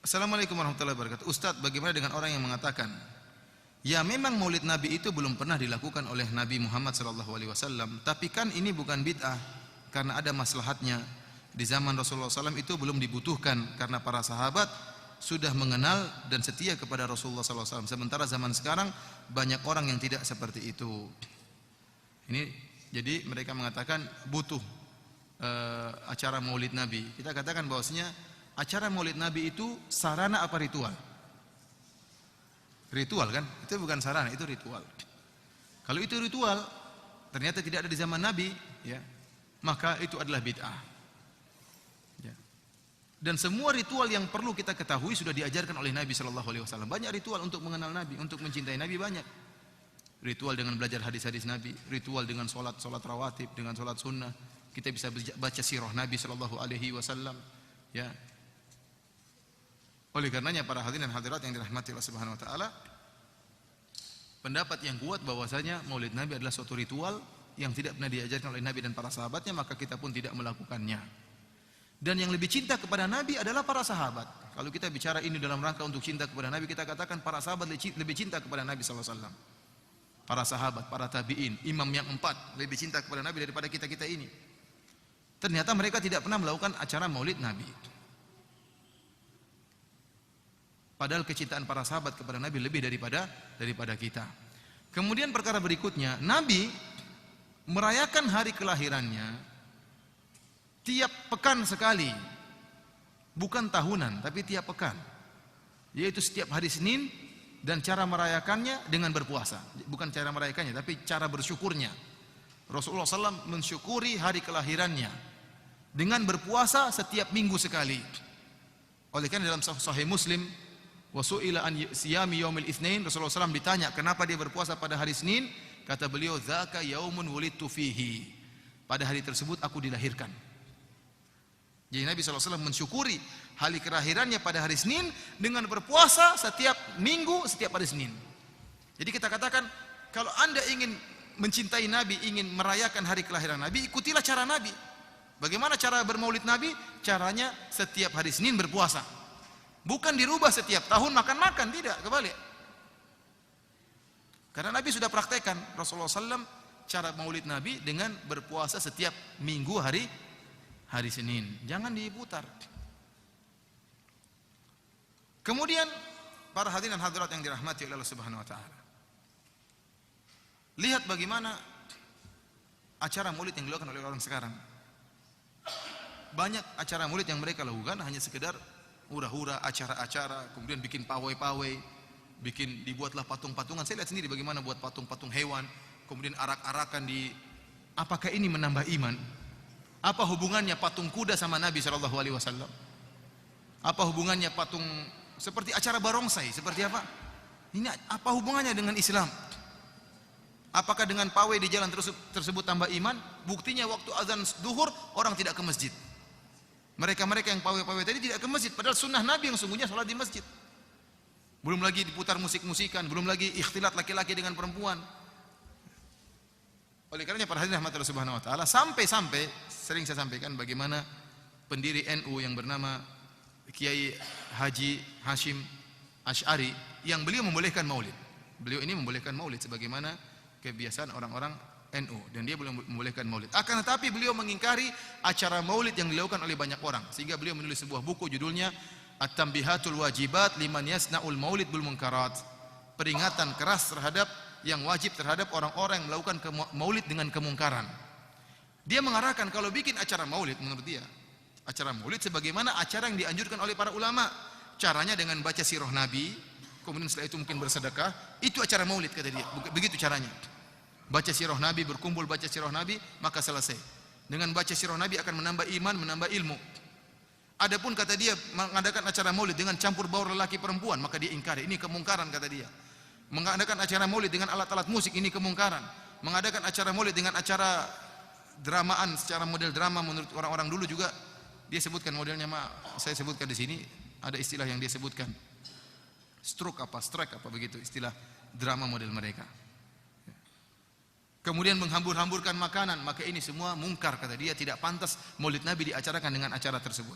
Assalamualaikum warahmatullahi wabarakatuh. Ustadz, bagaimana dengan orang yang mengatakan, ya memang maulid Nabi itu belum pernah dilakukan oleh Nabi Muhammad SAW, tapi kan ini bukan bid'ah karena ada maslahatnya. Di zaman Rasulullah SAW itu belum dibutuhkan karena para sahabat sudah mengenal dan setia kepada Rasulullah SAW. Sementara zaman sekarang banyak orang yang tidak seperti itu. Ini jadi mereka mengatakan butuh acara maulid Nabi. Kita katakan bahwasanya acara maulid Nabi itu sarana apa ritual? Ritual kan? Itu bukan sarana, itu ritual. Kalau itu ritual ternyata tidak ada di zaman Nabi, ya, maka itu adalah bid'ah. Ya. Dan semua ritual yang perlu kita ketahui sudah diajarkan oleh Nabi Shallallahu Alaihi Wasallam. Banyak ritual untuk mengenal Nabi, untuk mencintai Nabi banyak. Ritual dengan belajar hadis-hadis Nabi, ritual dengan sholat rawatib, dengan sholat sunnah. Kita bisa baca sirah Nabi Shallallahu Alaihi Wasallam. Ya. Oleh karenanya para hadirin dan hadirat yang dirahmati Allah Subhanahu Wa Taala, pendapat yang kuat bahwasanya maulid Nabi adalah suatu ritual yang tidak pernah diajarkan oleh Nabi dan para sahabatnya, maka kita pun tidak melakukannya. Dan yang lebih cinta kepada Nabi adalah para sahabat. Kalau kita bicara ini dalam rangka untuk cinta kepada Nabi, kita katakan para sahabat lebih cinta kepada Nabi SAW. Para sahabat, para tabi'in, imam yang 4 lebih cinta kepada Nabi daripada kita-kita ini. Ternyata mereka tidak pernah melakukan acara maulid Nabi. Padahal kecintaan para sahabat kepada Nabi lebih daripada kita. Kemudian perkara berikutnya, Nabi merayakan hari kelahirannya tiap pekan sekali. Bukan tahunan, tapi tiap pekan. Yaitu setiap hari Senin, dan cara merayakannya dengan berpuasa. Bukan cara merayakannya, tapi cara bersyukurnya. Rasulullah SAW mensyukuri hari kelahirannya dengan berpuasa setiap minggu sekali. Oleh karena dalam Sahih Muslim, wasu'ila an siyami yaumil itsnain, Rasulullah SAW ditanya kenapa dia berpuasa pada hari Senin, kata beliau, dzaka yaumun wulidtu fihi, pada hari tersebut aku dilahirkan. Jadi Nabi SAW mensyukuri hari kelahirannya pada hari Senin dengan berpuasa setiap minggu, setiap hari Senin. Jadi kita katakan, kalau anda ingin mencintai Nabi, ingin merayakan hari kelahiran Nabi, ikutilah cara Nabi. Bagaimana cara bermaulid Nabi? Caranya setiap hari Senin berpuasa. Bukan dirubah setiap tahun makan-makan, tidak, kebalik. Karena Nabi sudah praktekkan, Rasulullah SAW cara maulid Nabi dengan berpuasa setiap minggu hari Senin. Jangan diputar. Kemudian para hadirin dan hadirat yang dirahmati oleh Allah Subhanahu Wa Taala, lihat bagaimana acara maulid yang dilakukan oleh orang sekarang. Banyak acara maulid yang mereka lakukan hanya sekedar hura-hura, acara-acara, kemudian bikin pawai-pawai, dibuatlah patung-patungan. Saya lihat sendiri bagaimana buat patung-patung hewan, kemudian arak-arakan apakah ini menambah iman? Apa hubungannya patung kuda sama Nabi Shallallahu Alaihi Wasallam? Apa hubungannya patung seperti acara barongsai? Seperti apa? Ini apa hubungannya dengan Islam? Apakah dengan pawai di jalan tersebut tambah iman? Buktinya waktu azan zuhur orang tidak ke masjid. Mereka-mereka yang pawai-pawai tadi tidak ke masjid, padahal sunnah Nabi yang sungguhnya sholat di masjid. Belum lagi diputar musik-musikan, belum lagi ikhtilat laki-laki dengan perempuan. Oleh karenanya para hadirin rahmatullah subhanahu wa ta'ala, sampai-sampai sering saya sampaikan bagaimana pendiri NU yang bernama Kiai Haji Hashim Asy'ari, yang beliau membolehkan maulid. Beliau ini membolehkan maulid sebagaimana kebiasaan orang-orang NU, dan dia belum membolehkan maulid. Akan tetapi beliau mengingkari acara maulid yang dilakukan oleh banyak orang, sehingga beliau menulis sebuah buku judulnya At-Tanbihatul Wajibat Liman Yasna'ul Maulid Bil Munkarat. Peringatan keras terhadap yang wajib terhadap orang-orang yang melakukan maulid dengan kemungkaran. Dia mengarahkan kalau bikin acara maulid, menurut dia acara maulid sebagaimana acara yang dianjurkan oleh para ulama. Caranya dengan baca sirah Nabi, kemudian setelah itu mungkin bersedekah. Itu acara maulid, kata dia. Begitu caranya. Baca sirah Nabi, berkumpul baca sirah Nabi, maka selesai. Dengan baca sirah Nabi akan menambah iman, menambah ilmu. Adapun kata dia mengadakan acara maulid dengan campur baur lelaki perempuan, maka dia ingkari. Ini kemungkaran, kata dia. Mengadakan acara maulid dengan alat-alat musik, ini kemungkaran. Mengadakan acara maulid dengan acara dramaan secara model drama menurut orang-orang dulu juga dia sebutkan modelnya, saya sebutkan di sini ada istilah yang dia sebutkan. Strike apa begitu istilah drama model mereka. Kemudian menghambur-hamburkan makanan, maka ini semua mungkar, kata dia. Tidak pantas maulid Nabi diacarakan dengan acara tersebut.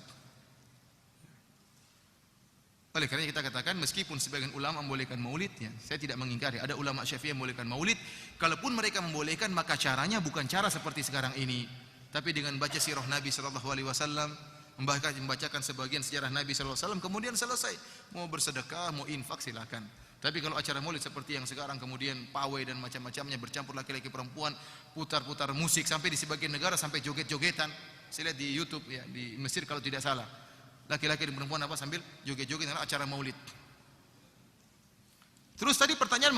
Oleh karena kita katakan meskipun sebagian ulama membolehkan maulid, ya, saya tidak mengingkari. Ada ulama Syafi'i yang membolehkan maulid. Kalaupun mereka membolehkan, maka caranya bukan cara seperti sekarang ini, tapi dengan baca sirah Nabi sallallahu alaihi wasallam, membacakan sebagian sejarah Nabi sallallahu alaihi wasallam, kemudian selesai. Mau bersedekah, mau infak silakan. Tapi kalau acara maulid seperti yang sekarang, kemudian pawai dan macam-macamnya, bercampur laki-laki perempuan, putar-putar musik, sampai di sebagian negara sampai joget-jogetan. Saya lihat di YouTube, ya, di Mesir kalau tidak salah. Laki-laki dan perempuan apa sambil joget-joget dalam acara maulid. Terus tadi pertanyaan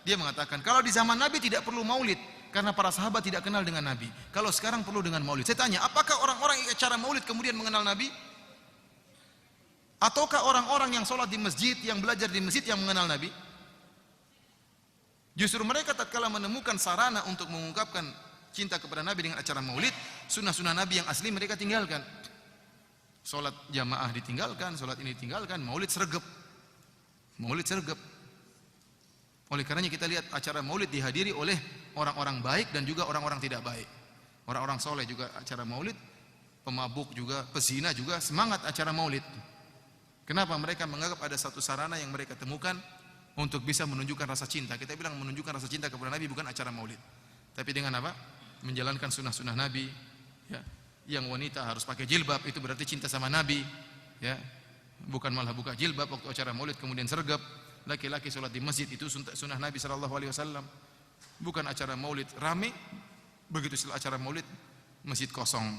dia mengatakan kalau di zaman Nabi tidak perlu maulid karena para sahabat tidak kenal dengan Nabi. Kalau sekarang perlu dengan maulid. Saya tanya, apakah orang-orang yang acara maulid kemudian mengenal Nabi? Ataukah orang-orang yang sholat di masjid, yang belajar di masjid yang mengenal Nabi? Justru mereka tatkala menemukan sarana untuk mengungkapkan cinta kepada Nabi dengan acara maulid, sunnah-sunnah Nabi yang asli mereka tinggalkan. Sholat jamaah ditinggalkan, sholat ini ditinggalkan, maulid sergap. Maulid sergap. Oleh karenanya kita lihat acara maulid dihadiri oleh orang-orang baik dan juga orang-orang tidak baik. Orang-orang soleh juga acara maulid, pemabuk juga, pezina juga semangat acara maulid. Kenapa? Mereka menganggap ada satu sarana yang mereka temukan untuk bisa menunjukkan rasa cinta. Kita bilang menunjukkan rasa cinta kepada Nabi bukan acara maulid. Tapi dengan apa? Menjalankan sunnah-sunnah Nabi, ya. Yang wanita harus pakai jilbab, itu berarti cinta sama Nabi, ya. Bukan malah buka jilbab waktu acara maulid kemudian sergap. Laki-laki sholat di masjid, itu sunnah Nabi sallallahu alaihi wasallam. Bukan acara maulid rame, begitu setelah acara maulid masjid kosong.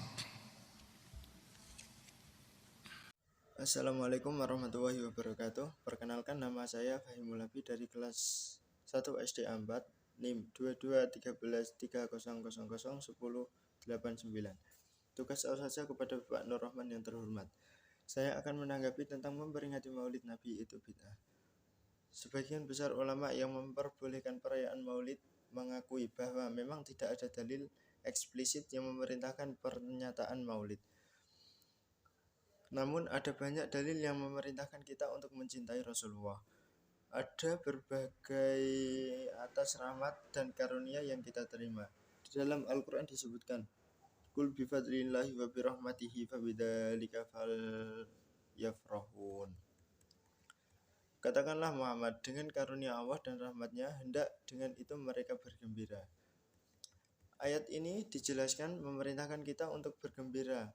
Assalamualaikum warahmatullahi wabarakatuh. Perkenalkan, nama saya Fahimul Abi dari kelas 1 SD 4, NIM 221330001089. Tugas saja kepada Bapak Nur Rahman yang terhormat. Saya akan menanggapi tentang memperingati Maulid Nabi itu bid'ah. Sebagian besar ulama yang memperbolehkan perayaan Maulid mengakui bahwa memang tidak ada dalil eksplisit yang memerintahkan pernyataan Maulid. Namun ada banyak dalil yang memerintahkan kita untuk mencintai Rasulullah. Ada berbagai atas rahmat dan karunia yang kita terima. Di dalam Al-Quran disebutkan, Qul bifadlillahi wa birahmatihi fabidzalika falyafrahun. Katakanlah Muhammad, dengan karunia Allah dan rahmatnya, hendak dengan itu mereka bergembira. Ayat ini dijelaskan memerintahkan kita untuk bergembira.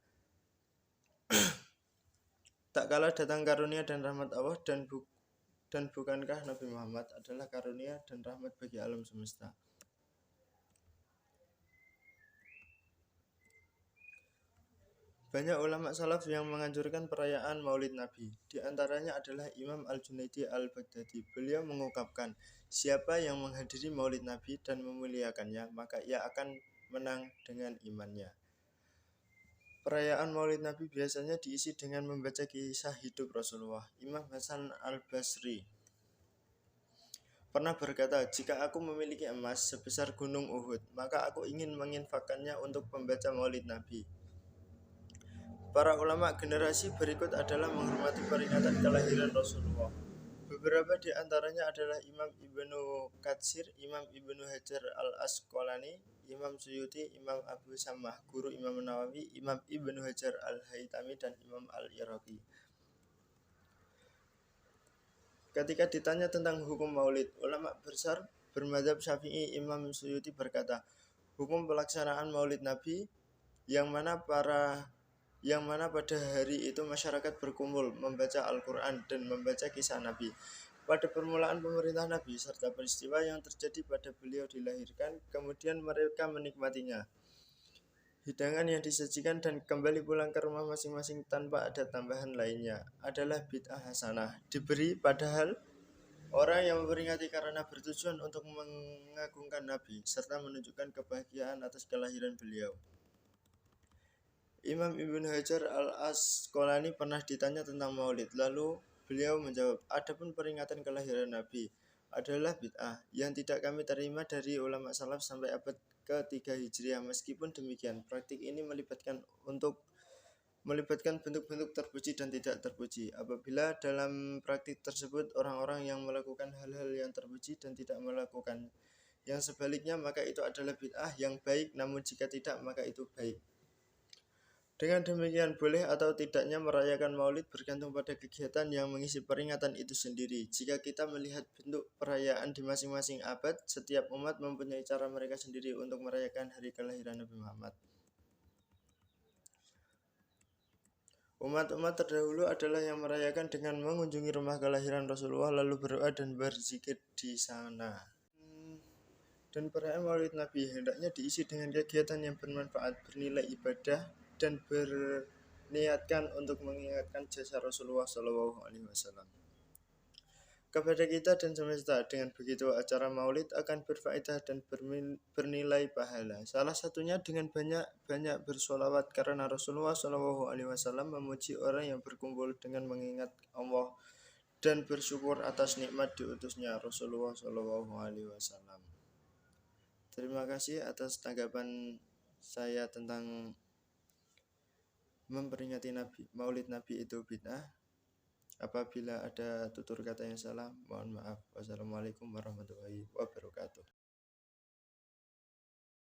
Tak kalah datang karunia dan rahmat Allah, dan bukankah Nabi Muhammad adalah karunia dan rahmat bagi alam semesta. Banyak ulama salaf yang menganjurkan perayaan Maulid Nabi. Di antaranya adalah Imam Al-Junaidi Al-Baghdadi. Beliau mengungkapkan, siapa yang menghadiri Maulid Nabi dan memuliakannya, maka ia akan menang dengan imannya. Perayaan Maulid Nabi biasanya diisi dengan membaca kisah hidup Rasulullah. Imam Hasan Al-Basri pernah berkata, jika aku memiliki emas sebesar gunung Uhud, maka aku ingin menginfakkannya untuk pembaca Maulid Nabi. Para ulama generasi berikut adalah menghormati peringatan kelahiran Rasulullah. Beberapa di antaranya adalah Imam Ibnu Katsir, Imam Ibnu Hajar Al-Asqalani, Imam Suyuti, Imam Abu Sammah, guru Imam Nawawi, Imam Ibnu Hajar Al-Haytami, dan Imam Al-Iraqi. Ketika ditanya tentang hukum maulid, ulama besar bermadzhab Syafi'i Imam Suyuti berkata, hukum pelaksanaan maulid Nabi yang mana pada hari itu masyarakat berkumpul membaca Al-Quran dan membaca kisah Nabi. Pada permulaan pemerintah Nabi serta peristiwa yang terjadi pada beliau dilahirkan, kemudian mereka menikmatinya, hidangan yang disajikan dan kembali pulang ke rumah masing-masing tanpa ada tambahan lainnya adalah bid'ah hasanah. Diberi padahal orang yang memperingati karena bertujuan untuk mengagungkan Nabi serta menunjukkan kebahagiaan atas kelahiran beliau. Imam Ibnu Hajar Al-Asqalani pernah ditanya tentang maulid, lalu beliau menjawab, adapun peringatan kelahiran Nabi adalah bid'ah yang tidak kami terima dari ulama salaf sampai abad ke-3 Hijriah. Meskipun demikian, praktik ini melibatkan bentuk-bentuk terpuji dan tidak terpuji. Apabila dalam praktik tersebut orang-orang yang melakukan hal-hal yang terpuji dan tidak melakukan yang sebaliknya, maka itu adalah bid'ah yang baik, namun jika tidak, maka itu baik. Dengan demikian, boleh atau tidaknya merayakan Maulid bergantung pada kegiatan yang mengisi peringatan itu sendiri. Jika kita melihat bentuk perayaan di masing-masing abad, setiap umat mempunyai cara mereka sendiri untuk merayakan hari kelahiran Nabi Muhammad. Umat-umat terdahulu adalah yang merayakan dengan mengunjungi rumah kelahiran Rasulullah lalu berdoa dan berzikir di sana. Dan perayaan Maulid Nabi hendaknya diisi dengan kegiatan yang bermanfaat, bernilai ibadah, dan berniatkan untuk mengingatkan jasa Rasulullah SAW kepada kita dan semesta. Dengan begitu acara Maulid akan berfaedah dan bernilai pahala. Salah satunya dengan banyak bersolawat, karena Rasulullah SAW memuji orang yang berkumpul dengan mengingat Allah dan bersyukur atas nikmat diutusnya Rasulullah SAW. Terima kasih atas tanggapan saya tentang memperingati Maulid Nabi itu bid'ah. Apabila ada tutur kata yang salah, mohon maaf. Wassalamualaikum warahmatullahi wabarakatuh.